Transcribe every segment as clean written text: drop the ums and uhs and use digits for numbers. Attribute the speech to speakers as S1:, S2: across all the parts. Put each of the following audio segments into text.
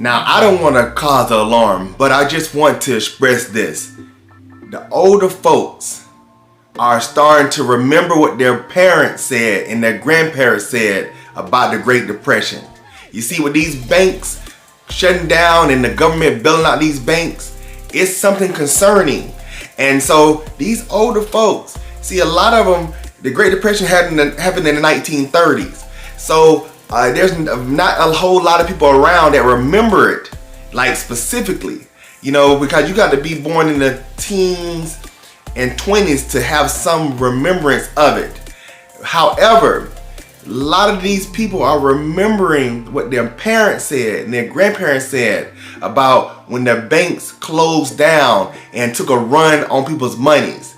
S1: Now, I don't want to cause an alarm, but I just want to express this. The older folks are starting to remember what their parents said and their grandparents said about the Great Depression. You see, with these banks shutting down and the government bailing out these banks, it's something concerning. And so these older folks, see, a lot of them, the Great Depression happened in the 1930s. So there's not a whole lot of people around that remember it, like specifically, because you got to be born in the teens and 20s to have some remembrance of it. However, a lot of these people are remembering what their parents said and their grandparents said about when the banks closed down and took a run on people's monies.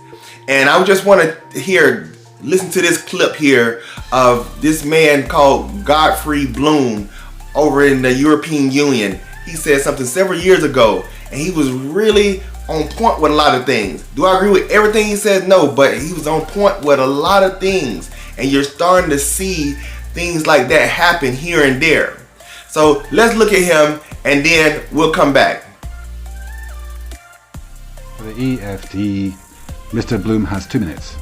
S1: And I just want to listen to this clip here of this man called Godfrey Bloom over in the European Union. He said something several years ago, and he was really on point with a lot of things. Do I agree with everything he says? No, but he was on point with a lot of things, and you're starting to see things like that happen here and there. So let's look at him, and then we'll come back.
S2: For the EFD, Mr. Bloom has 2 minutes.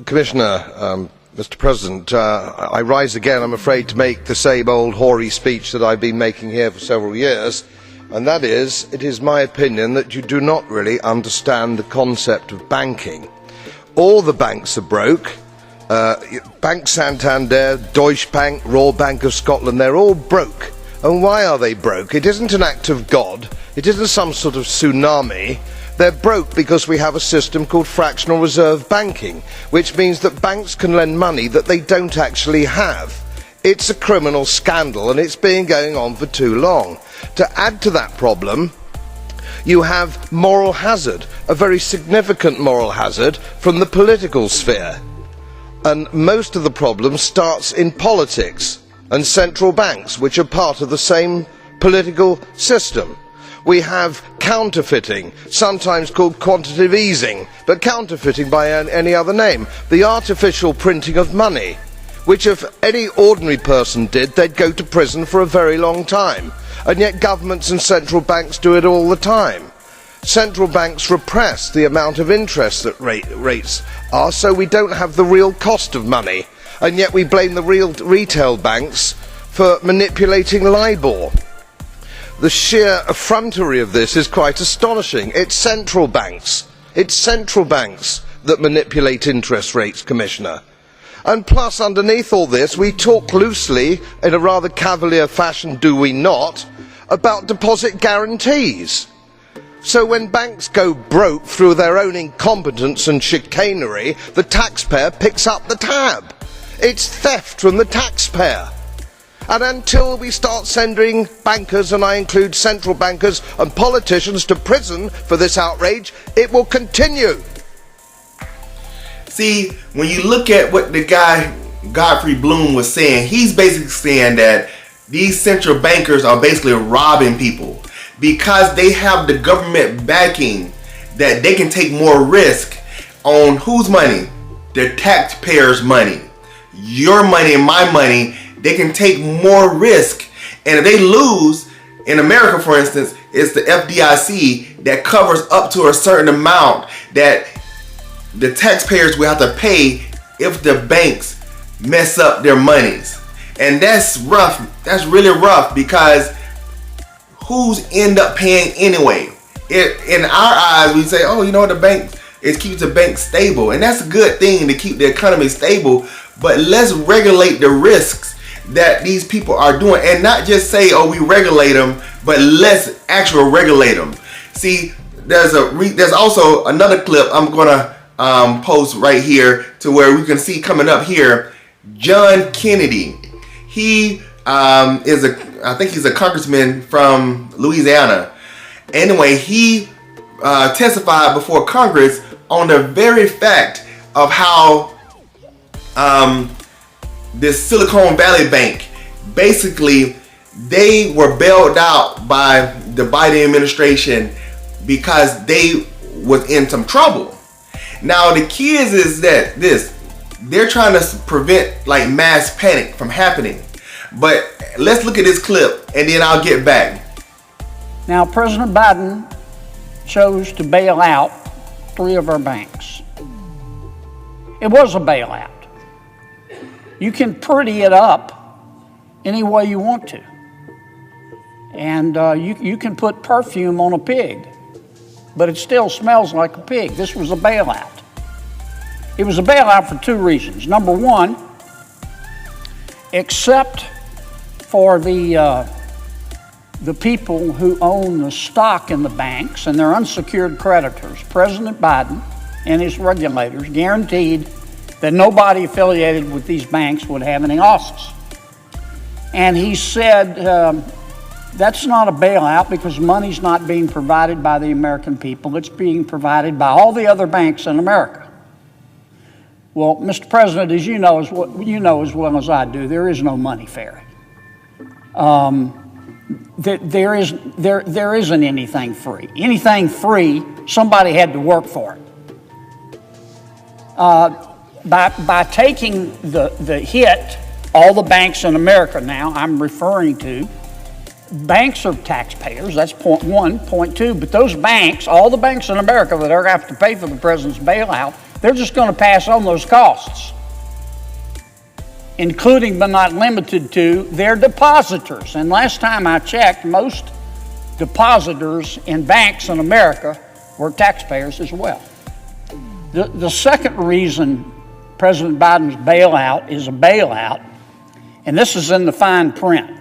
S3: Commissioner, Mr. President, I rise again, I'm afraid, to make the same old hoary speech that I've been making here for several years, and that is, it is my opinion that you do not really understand the concept of banking. All the banks are broke. Bank Santander, Deutsche Bank, Royal Bank of Scotland, they're all broke. And why are they broke? It isn't an act of God. It isn't some sort of tsunami. They're broke because we have a system called fractional reserve banking, which means that banks can lend money that they don't actually have. It's a criminal scandal, and it's been going on for too long. To add to that problem, you have moral hazard, a very significant moral hazard from the political sphere. And most of the problem starts in politics and central banks, which are part of the same political system. We have counterfeiting, sometimes called quantitative easing, but counterfeiting by any other name. The artificial printing of money, which if any ordinary person did, they'd go to prison for a very long time. And yet governments and central banks do it all the time. Central banks repress the amount of interest that rates are, so we don't have the real cost of money. And yet we blame the real retail banks for manipulating LIBOR. The sheer effrontery of this is quite astonishing. It's central banks that manipulate interest rates, Commissioner. And plus, underneath all this, we talk loosely, in a rather cavalier fashion, do we not, about deposit guarantees. So when banks go broke through their own incompetence and chicanery, the taxpayer picks up the tab. It's theft from the taxpayer. And until we start sending bankers, and I include central bankers and politicians, to prison for this outrage, it will continue.
S1: See, when you look at what the guy Godfrey Bloom was saying, he's basically saying that these central bankers are basically robbing people because they have the government backing, that they can take more risk on whose money? The taxpayers' money. Your money and my money. They can take more risk, and if they lose, in America for instance, it's the FDIC that covers up to a certain amount that the taxpayers will have to pay if the banks mess up their monies. And that's rough. That's really rough, because who's end up paying anyway? In our eyes, we say, oh, the bank, it keeps the bank stable, and that's a good thing to keep the economy stable, but let's regulate the risks that these people are doing, and not just say, oh, we regulate them, but let's actually regulate them. See, there's also another clip I'm gonna post right here to where we can see coming up here. John Kennedy, he I think he's a congressman from Louisiana. Anyway, he testified before Congress on the very fact of how this Silicon Valley Bank, basically, they were bailed out by the Biden administration because they was in some trouble. Now the key is that they're trying to prevent like mass panic from happening. But let's look at this clip and then I'll get back.
S4: Now, President Biden chose to bail out 3 of our banks. It was a bailout. You can pretty it up any way you want to. And you can put perfume on a pig, but it still smells like a pig. This was a bailout. It was a bailout for 2 reasons. Number one, except for the people who own the stock in the banks and their unsecured creditors, President Biden and his regulators guaranteed that nobody affiliated with these banks would have any losses. And he said that's not a bailout because money's not being provided by the American people. It's being provided by all the other banks in America. Well, Mr. President, as you know as well as I do, there is no money fairy. There isn't anything free. Anything free, somebody had to work for it. By taking the hit, all the banks in America now, I'm referring to, banks are taxpayers, that's point one. Point two, but those banks, all the banks in America that are going to have to pay for the president's bailout, they're just going to pass on those costs, including but not limited to their depositors. And last time I checked, most depositors in banks in America were taxpayers as well. The second reason President Biden's bailout is a bailout, and this is in the fine print,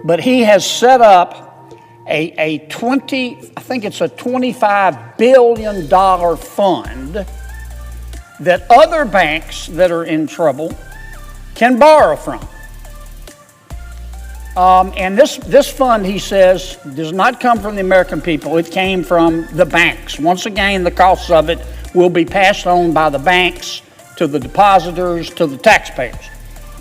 S4: but he has set up I think it's a $25 billion fund that other banks that are in trouble can borrow from. And this fund, he says, does not come from the American people. It came from the banks. Once again, the costs of it will be passed on by the banks to the depositors, to the taxpayers.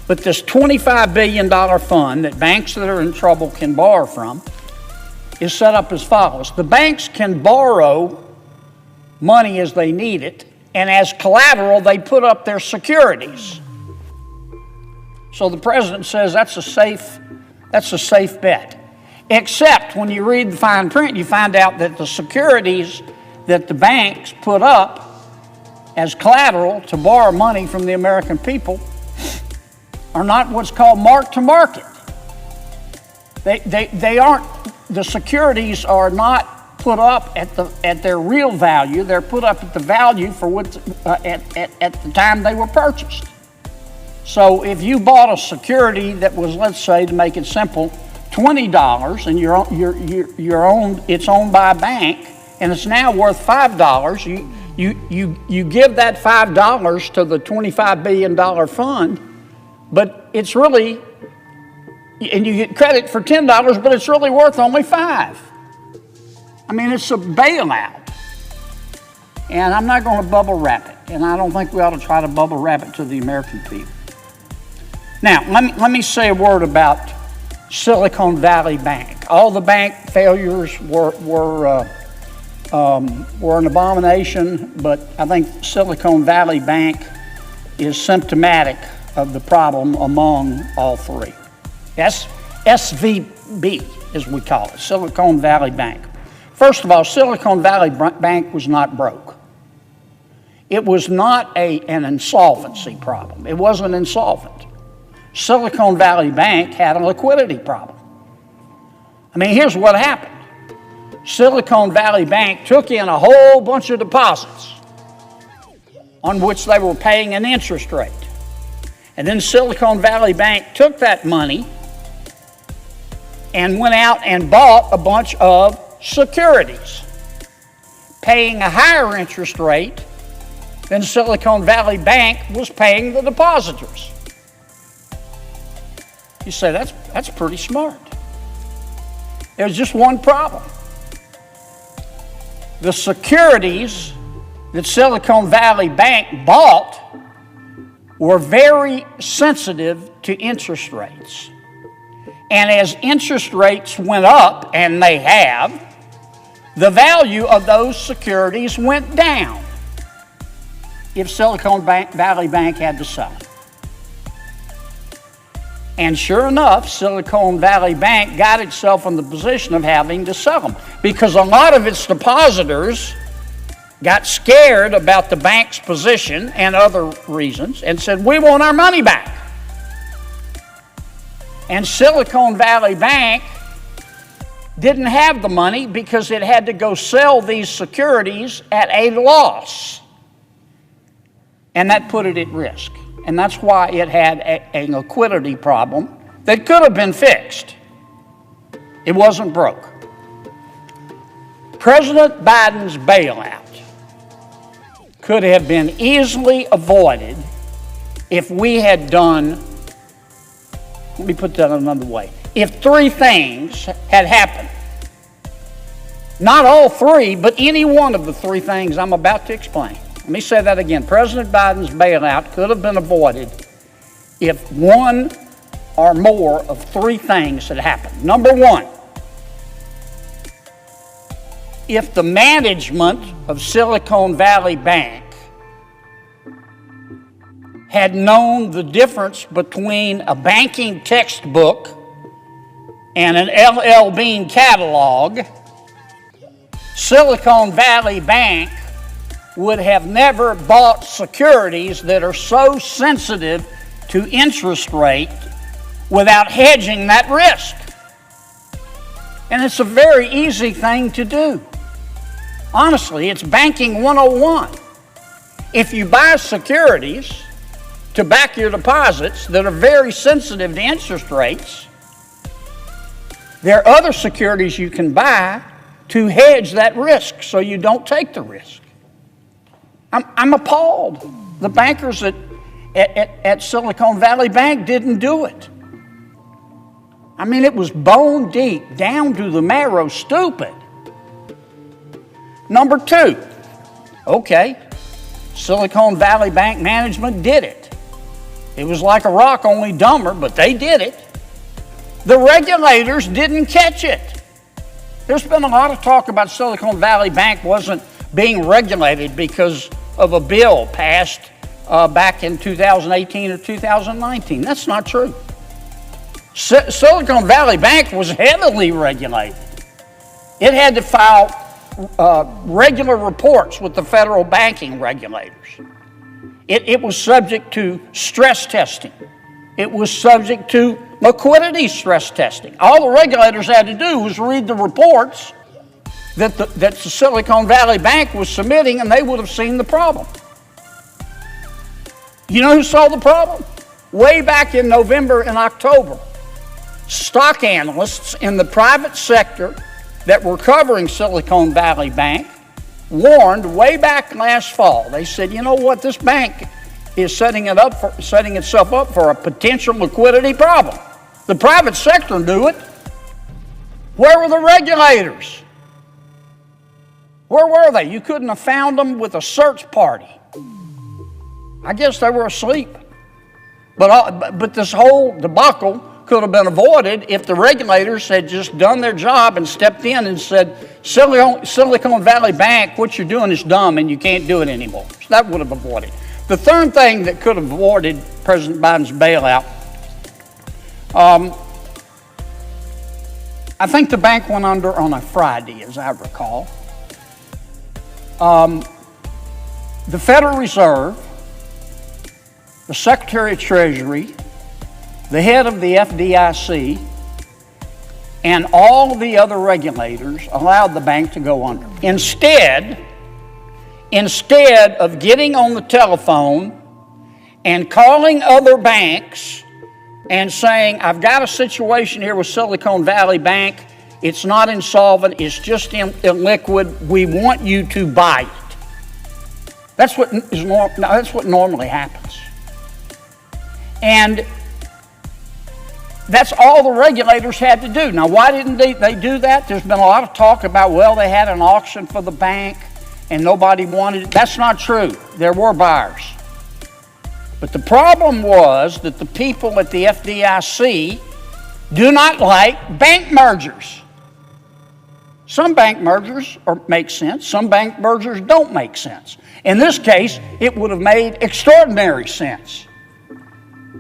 S4: But this $25 billion fund that banks that are in trouble can borrow from is set up as follows. The banks can borrow money as they need it, and as collateral, they put up their securities. So the president says that's a safe bet. Except when you read the fine print, you find out that the securities that the banks put up as collateral to borrow money from the American people are not what's called mark to market. They aren't. The securities are not put up at their real value. They're put up at the value for what at the time they were purchased. So if you bought a security that was, let's say, to make it simple, $20, and it's owned by a bank, and it's now worth $5, you give that $5 to the $25 billion fund, but it's really, and you get credit for $10, but it's really worth only $5. I mean, it's a bailout. And I'm not going to bubble wrap it, and I don't think we ought to try to bubble wrap it to the American people. Now, let me say a word about Silicon Valley Bank. All the bank failures were an abomination, but I think Silicon Valley Bank is symptomatic of the problem among all 3. SVB, as we call it, Silicon Valley Bank. First of all, Silicon Valley Bank was not broke. It was not an insolvency problem. It wasn't insolvent. Silicon Valley Bank had a liquidity problem. I mean, here's what happened. Silicon Valley Bank took in a whole bunch of deposits on which they were paying an interest rate. And then Silicon Valley Bank took that money and went out and bought a bunch of securities, paying a higher interest rate than Silicon Valley Bank was paying the depositors. You say, that's pretty smart. There's just one problem. The securities that Silicon Valley Bank bought were very sensitive to interest rates. And as interest rates went up, and they have, the value of those securities went down if Silicon Valley Bank had to sell them. And sure enough, Silicon Valley Bank got itself in the position of having to sell them because a lot of its depositors got scared about the bank's position and other reasons and said, we want our money back. And Silicon Valley Bank didn't have the money because it had to go sell these securities at a loss. And that put it at risk. And that's why it had a liquidity problem that could have been fixed. It wasn't broke. President Biden's bailout could have been easily avoided if we had done, let me put that another way, if three things had happened. Not all three, but any one of the three things I'm about to explain. Let me say that again. President Biden's bailout could have been avoided if one or more of three things had happened. Number one, if the management of Silicon Valley Bank had known the difference between a banking textbook and an LL Bean catalog, Silicon Valley Bank would have never bought securities that are so sensitive to interest rate without hedging that risk. And it's a very easy thing to do. Honestly, it's banking 101. If you buy securities to back your deposits that are very sensitive to interest rates, there are other securities you can buy to hedge that risk so you don't take the risk. I'm appalled. The bankers at Silicon Valley Bank didn't do it. I mean, it was bone deep, down to the marrow, stupid. Number two, okay, Silicon Valley Bank management did it. It was like a rock, only dumber, but they did it. The regulators didn't catch it. There's been a lot of talk about Silicon Valley Bank wasn't being regulated because of a bill passed back in 2018 or 2019. That's not true. Silicon Valley Bank was heavily regulated. It had to file regular reports with the federal banking regulators. It was subject to stress testing. It was subject to liquidity stress testing. All the regulators had to do was read the reports that the Silicon Valley Bank was submitting, and they would have seen the problem. You know who saw the problem? Way back in November and October, stock analysts in the private sector that were covering Silicon Valley Bank warned way back last fall. They said, you know what, this bank is setting itself up for a potential liquidity problem. The private sector knew it. Where were the regulators? Where were they? You couldn't have found them with a search party. I guess they were asleep. But this whole debacle could have been avoided if the regulators had just done their job and stepped in and said, Silicon Valley Bank, what you're doing is dumb and you can't do it anymore. So that would have avoided. The third thing that could have avoided President Biden's bailout, I think the bank went under on a Friday, as I recall. The Federal Reserve, the Secretary of Treasury, the head of the FDIC, and all the other regulators allowed the bank to go under. Instead of getting on the telephone and calling other banks and saying, I've got a situation here with Silicon Valley Bank, it's not insolvent, it's just illiquid, we want you to buy it. That's what normally happens. And that's all the regulators had to do. Now, why didn't they do that? There's been a lot of talk about, well, they had an auction for the bank and nobody wanted it. That's not true. There were buyers. But the problem was that the people at the FDIC do not like bank mergers. Some bank mergers make sense. Some bank mergers don't make sense. In this case, it would have made extraordinary sense.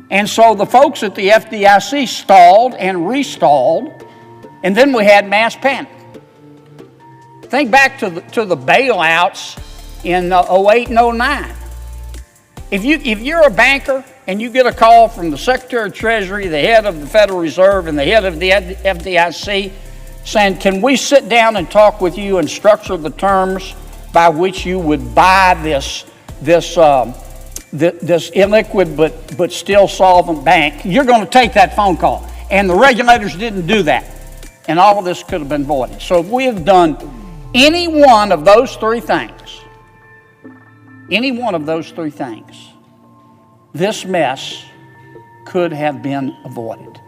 S4: And so the folks at the FDIC stalled and restalled, and then we had mass panic. Think back to the bailouts in 08 and 09. If you're a banker and you get a call from the Secretary of Treasury, the head of the Federal Reserve, and the head of the FDIC saying, can we sit down and talk with you and structure the terms by which you would buy this illiquid but still solvent bank, you're going to take that phone call. And the regulators didn't do that. And all of this could have been avoided. So if we had done any one of those three things, this mess could have been avoided.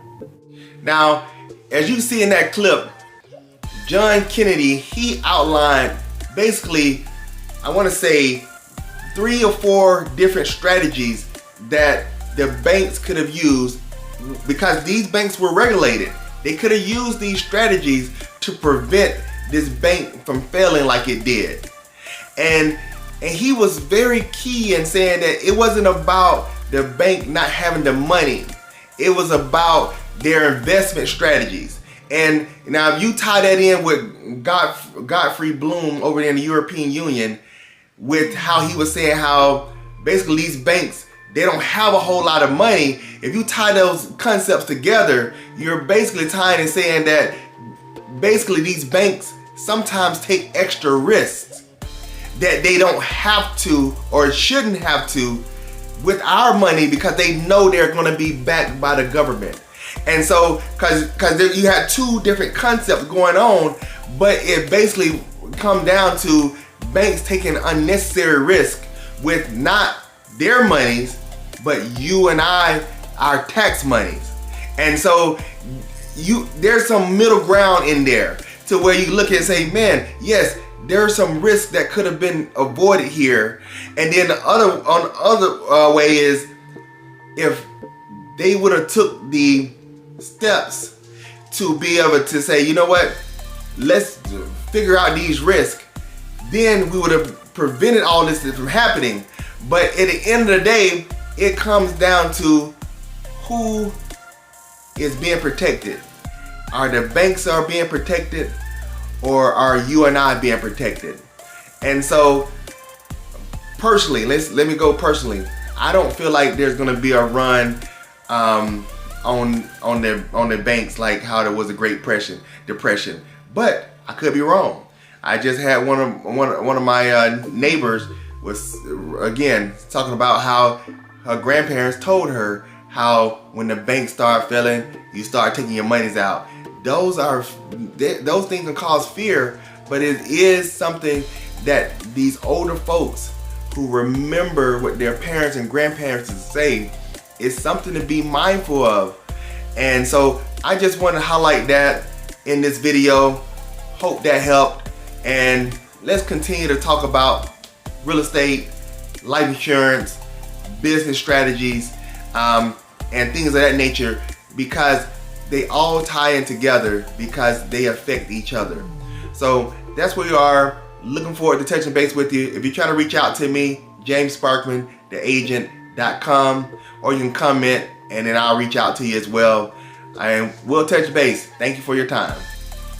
S1: Now, as you see in that clip, John Kennedy, he outlined basically, I want to say, 3 or 4 different strategies that the banks could have used, because these banks were regulated. They could have used these strategies to prevent this bank from failing like it did. And he was very key in saying that it wasn't about the bank not having the money. It was about their investment strategies. And now if you tie that in with Godfrey Bloom over there in the European Union, with how he was saying how basically these banks, they don't have a whole lot of money. If you tie those concepts together, you're basically tying and saying that basically these banks sometimes take extra risks that they don't have to or shouldn't have to with our money, because they know they're going to be backed by the government. And so, because you had 2 different concepts going on, but it basically come down to banks taking unnecessary risk with not their monies, but you and our tax monies. And so there's some middle ground in there to where you look at and say, man, yes, there's some risk that could have been avoided here. And then the other way is, if they would have took the steps to be able to say, you know what, let's figure out these risks, then we would have prevented all this from happening. But at the end of the day, it comes down to who is being protected. Are the banks are being protected, or are you and I being protected? And so personally, let me go personally. I don't feel like there's going to be a run on the banks like how there was a Great Depression. But I could be wrong. I just had one of my neighbors was again talking about how her grandparents told her how when the banks start failing, you start taking your monies out. Those things can cause fear, but it is something that these older folks who remember what their parents and grandparents say is something to be mindful of. And so I just want to highlight that in this video. Hope that helped. And let's continue to talk about real estate, life insurance, business strategies, and things of that nature, because they all tie in together because they affect each other. So that's where you are. Looking forward to touching base with you. If you're trying to reach out to me, JamesSparkman, or you can comment and then I'll reach out to you as well. And we'll touch base. Thank you for your time.